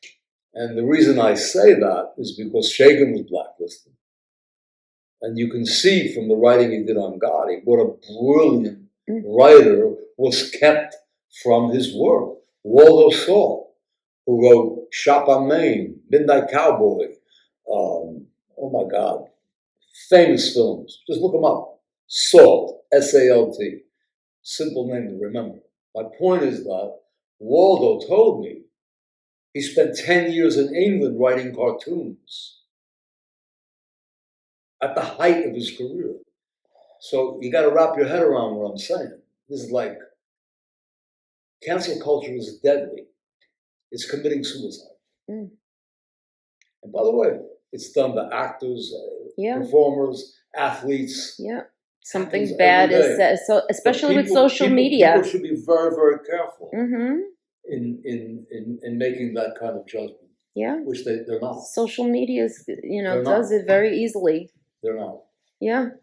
And the reason I say that is because Shagan was blacklisted. And you can see from the writing he did on Gotti, what a brilliant writer was kept from his work. Waldo Salt, who wrote Shop on Main, Midnight Cowboy, oh my God, famous films. Just look them up. Salt, S-A-L-T. Simple name to remember. My point is that Waldo told me he spent 10 years in England writing cartoons at the height of his career. So you got to wrap your head around what I'm saying. This is like, cancel culture is deadly. It's committing suicide. And by the way, it's done to actors, performers, athletes. Yeah. Something bad is said, so especially with social media. People should be very, very careful in making that kind of judgment. Yeah. Which they're not. Social media does it very easily. They're not. Yeah.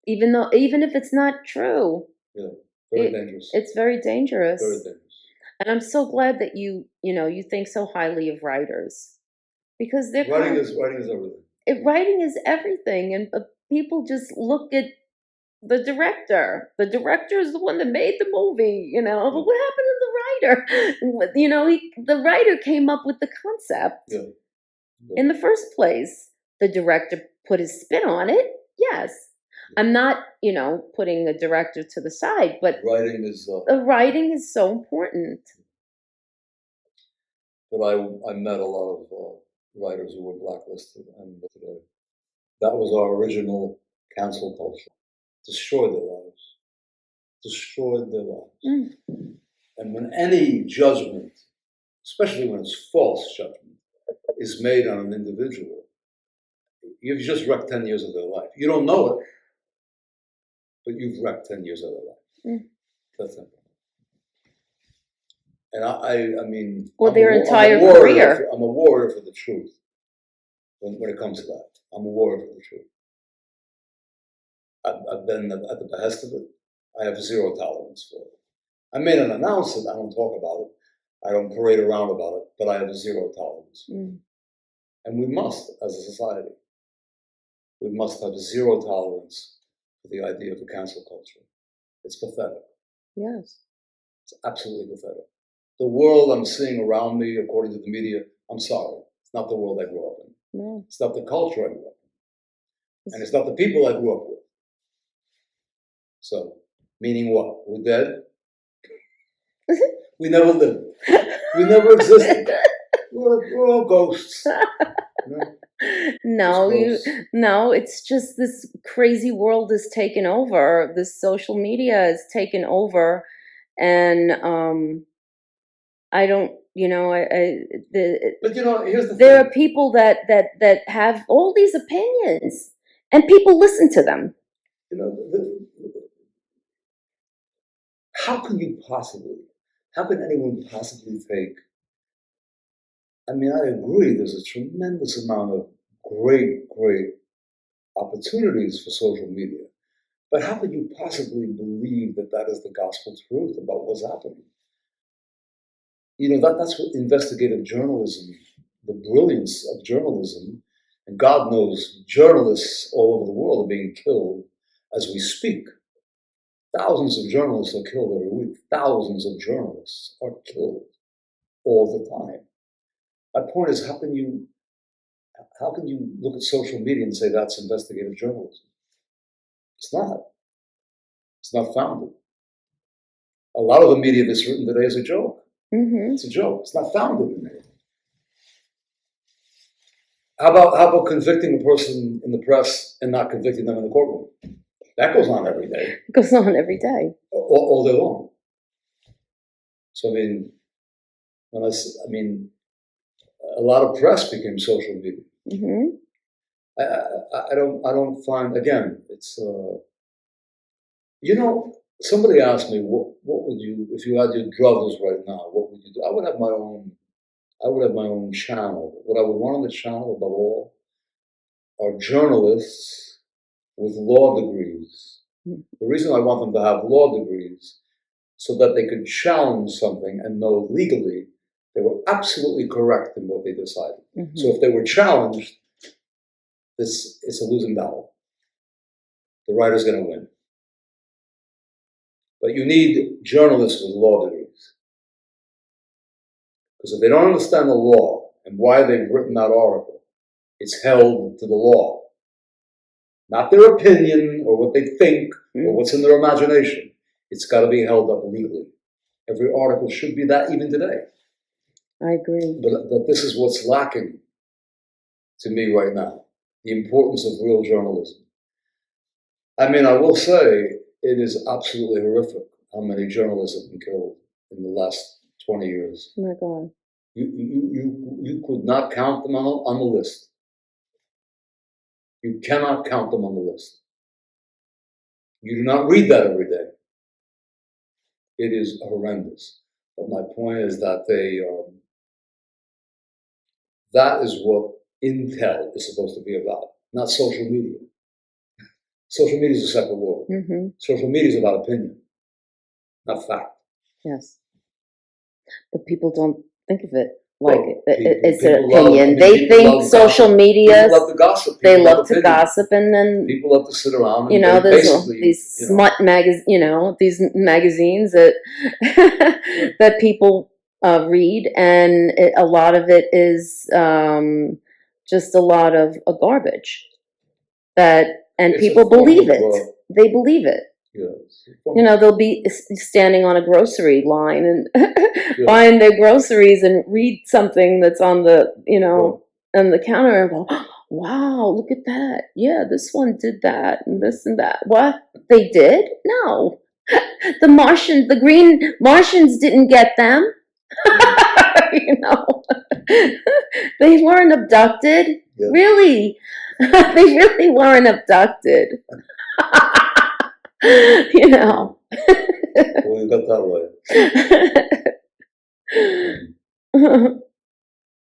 Even if it's not true. Yeah. Very dangerous. It's very dangerous. Very dangerous. And I'm so glad that you think so highly of writers, because they're writing is everything. Writing is everything, and people just look at the director. The director is the one that made the movie, But what happened to the writer? The writer came up with the concept in the first place. The director put his spin on it. Yes. I'm not, putting a director to the side, but writing is the writing is so important. But I met a lot of writers who were blacklisted, and that was our original cancel culture. Destroyed their lives. And when any judgment, especially when it's false judgment, is made on an individual, you've just wrecked 10 years of their life. You don't know it, but you've wrecked 10 years of their life. That's it. And I mean, their entire career. I'm a warrior for the truth. when it comes to that. I'm a warrior for the truth. I've been at the behest of it. I have zero tolerance for it. I may not announce it. I don't talk about it. I don't parade around about it. But I have zero tolerance. And we must, as a society, we must have zero tolerance for the idea of a cancel culture. It's pathetic. Yes. It's absolutely pathetic. The world I'm seeing around me, according to the media, I'm sorry, it's not the world I grew up in. No. It's not the culture I grew up in. And it's not the people I grew up with. So, meaning what? We're dead? We never lived. We never existed. We're all ghosts. No, Ghosts. no, it's just this crazy world has taken over. This social media has taken over, and I don't, But here's the there thing. are people that have all these opinions, and people listen to them. How can anyone possibly take? I mean, I agree. There's a tremendous amount of great opportunities for social media, but how could you possibly believe that is the gospel truth about what's happening? That's what investigative journalism, the brilliance of journalism, and God knows journalists all over the world are being killed as we speak. Thousands of journalists are killed every week. Thousands of journalists are killed all the time. My point is, how can you look at social media and say that's investigative journalism? It's not. It's not founded. A lot of the media that's written today is a joke. It's a joke. It's not founded in anything. How about convicting a person in the press and not convicting them in the courtroom? That goes on every day. It goes on every day. All day long. So a lot of press became social media. I don't find, again, it's somebody asked me what would you, if you had your druthers right now, what would you do? I would have my own channel. What I would want on the channel above all are journalists with law degrees. The reason I want them to have law degrees so that they could challenge something and know legally they were absolutely correct in what they decided. So if they were challenged, it's a losing battle. The writer's going to win. But you need journalists with law degrees. Because if they don't understand the law and why they've written that article, it's held to the law. Not their opinion or what they think or what's in their imagination. It's got to be held up legally. Every article should be that even today. I agree. But this is what's lacking to me right now. The importance of real journalism. I mean, I will say it is absolutely horrific how many journalists have been killed in the last 20 years. Oh my God. You could not count them on the list. You cannot count them on the list. You do not read that every day. It is horrendous. But my point is that that is what intel is supposed to be about, not social media. Social media is a separate world. Social media is about opinion, not fact. Yes. But people don't think of it like it's people an opinion. They think social media. People love to gossip. They love to gossip, and then people love to sit around. And there's these smut these magazines that that people read, and a lot of it is just a lot of garbage. And people believe it. They believe it. Yes. They'll be standing on a grocery line and buying their groceries and read something that's on the, on the counter and go, oh, wow, look at that. Yeah, this one did that and this and that. What? They did? No. The green Martians didn't get them. They weren't abducted. Yeah. Really. They really weren't abducted. Well, you got that right.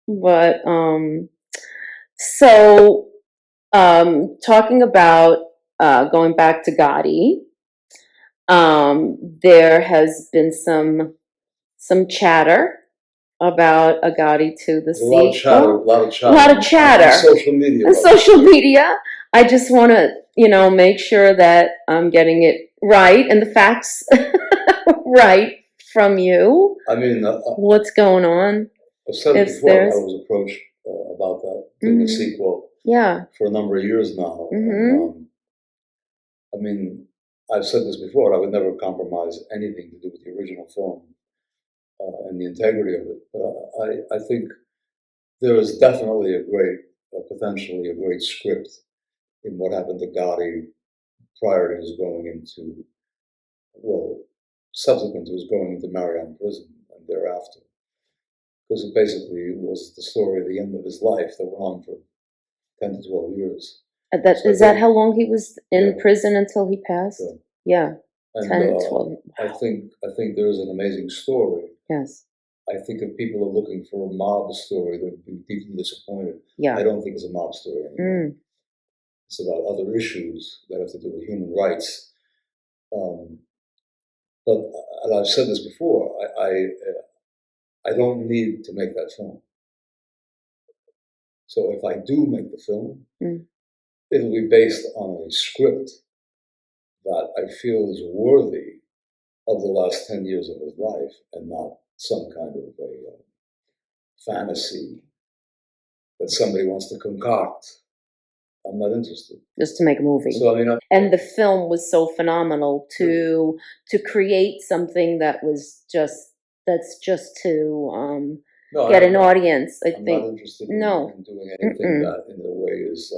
But So, talking about going back to Gotti, there has been some chatter about a Gotti to the There's a lot of chatter, sequel. a lot of chatter, A lot of on chatter. social media. On right? social media. I just want to, make sure that I'm getting it right and the facts right from you. I mean, What's going on? I've said it If before. I there's- was approached about that, doing a Mhm. sequel Yeah. for a number of years now. Mhm. And, I mean, I've said this before. I would never compromise anything to do with the original film and the integrity of it. But I think there is definitely potentially a great script in what happened to Gotti prior to his going into, well, subsequent to his going into Marion prison and thereafter. Because it basically was the story of the end of his life that went on for 10 to 12 years. Is that how long he was in Yeah. prison until he passed? Yeah. Yeah. And 10, 12. I think there is an amazing story. Yes. I think if people are looking for a mob story, they'll be deeply disappointed. Yeah. I don't think it's a mob story anymore. Mm. It's about other issues that have to do with human rights. But and I've said this before, I don't need to make that film. So if I do make the film, it'll be based on a script that I feel is worthy of the last 10 years of his life and not some kind of a fantasy that somebody wants to concoct. I'm not interested. Just to make a movie. So, I mean, and the film was so phenomenal to create something that's just to no, get an audience. I'm not interested in doing anything Mm-mm. that in a way is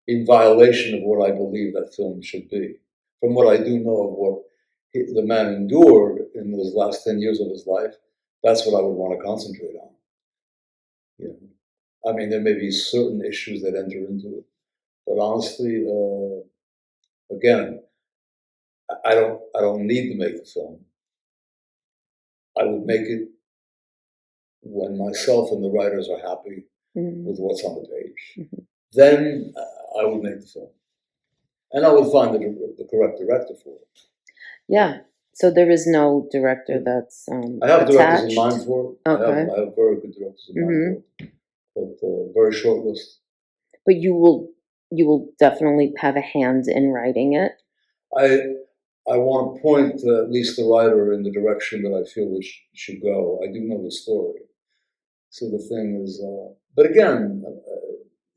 in violation of what I believe that film should be. From what I do know of what the man endured in those last 10 years of his life, that's what I would want to concentrate on. You know, I mean, there may be certain issues that enter into it, but honestly, again, I don't need to make the film. I would make it when myself and the writers are happy with what's on the page. Then I would make the film, and I would find the correct director for it. Yeah. So there is no director that's I have directors in attached? mind for it. Okay. I have very good directors in mind for it, but very short list. But you will definitely have a hand in writing it. I want to point at least the writer in the direction that I feel it should go. I do know the story, so the thing is. But again,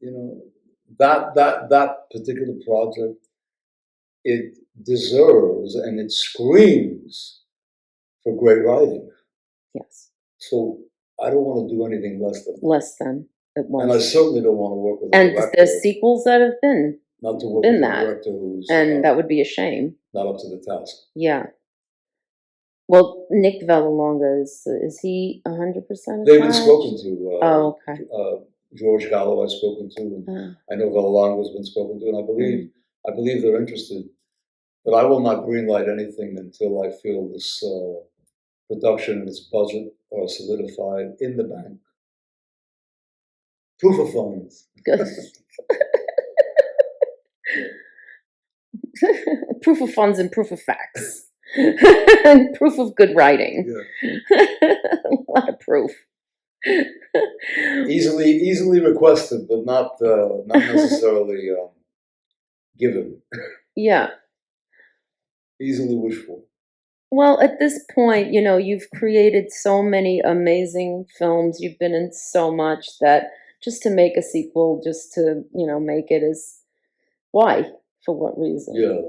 you know, that particular project, it deserves and it screams for great writing. Yes. So I don't want to do anything less than it was. And I certainly don't want to work with a And director. there's sequels that have been Not to work in with that. a director who's and that would be a shame. not up to the task. Yeah. Well, Nick Vallelonga is he 100% attached? They've been spoken to. Oh, okay. George Gallo I've spoken to, and I know Vallelonga's been spoken to, and I believe they're interested. But I will not greenlight anything until I feel this production and its budget are solidified in the bank. Proof of funds. Good. Proof of funds and proof of facts. And proof of good writing. Yeah. A lot of proof. Easily requested, but not necessarily given. Yeah. Easily wished for. Well, at this point, you've created so many amazing films. You've been in so much that just to make a sequel, just to, make it is why? For what reason? Yeah.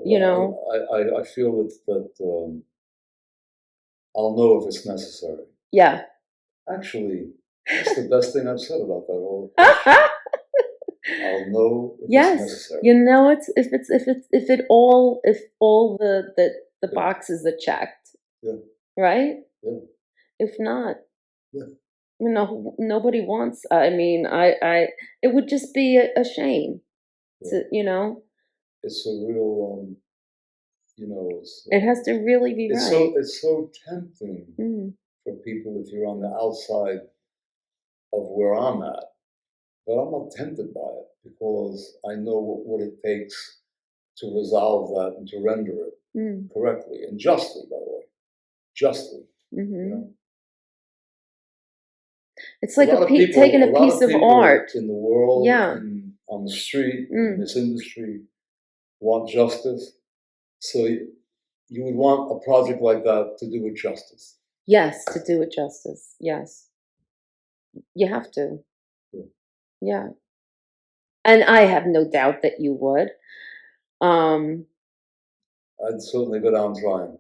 I feel that I'll know if it's necessary. Yeah. Actually, that's the best thing I've said about that whole question. I'll know if it's necessary. if all the boxes are checked. Yeah. Right? Yeah. If not, yeah. Nobody wants. I mean, it would just be a shame. Yeah. To, It's a real, it has to really be right. It's so tempting for people if you're on the outside of where I'm at. but I'm not tempted by it because I know what it takes to resolve that and to render it correctly and justly, by the way, justly. Mm-hmm. You know? It's like taking a piece of art in the world, Yeah. and on the street, in this industry, want justice. So you would want a project like that to do it justice. Yes, to do it justice. Yes. You have to. Yeah. And I have no doubt that you would. I'd certainly go down trying.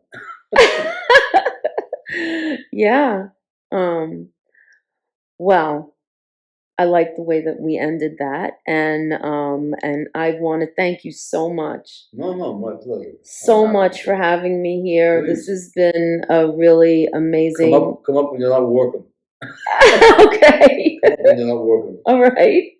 Yeah. Well, I like the way that we ended that, and I want to thank you so much. No, my pleasure. So much for having me here. Please. This has been a really amazing. Come up when you're not working. Okay. Come up when you're not working. All right.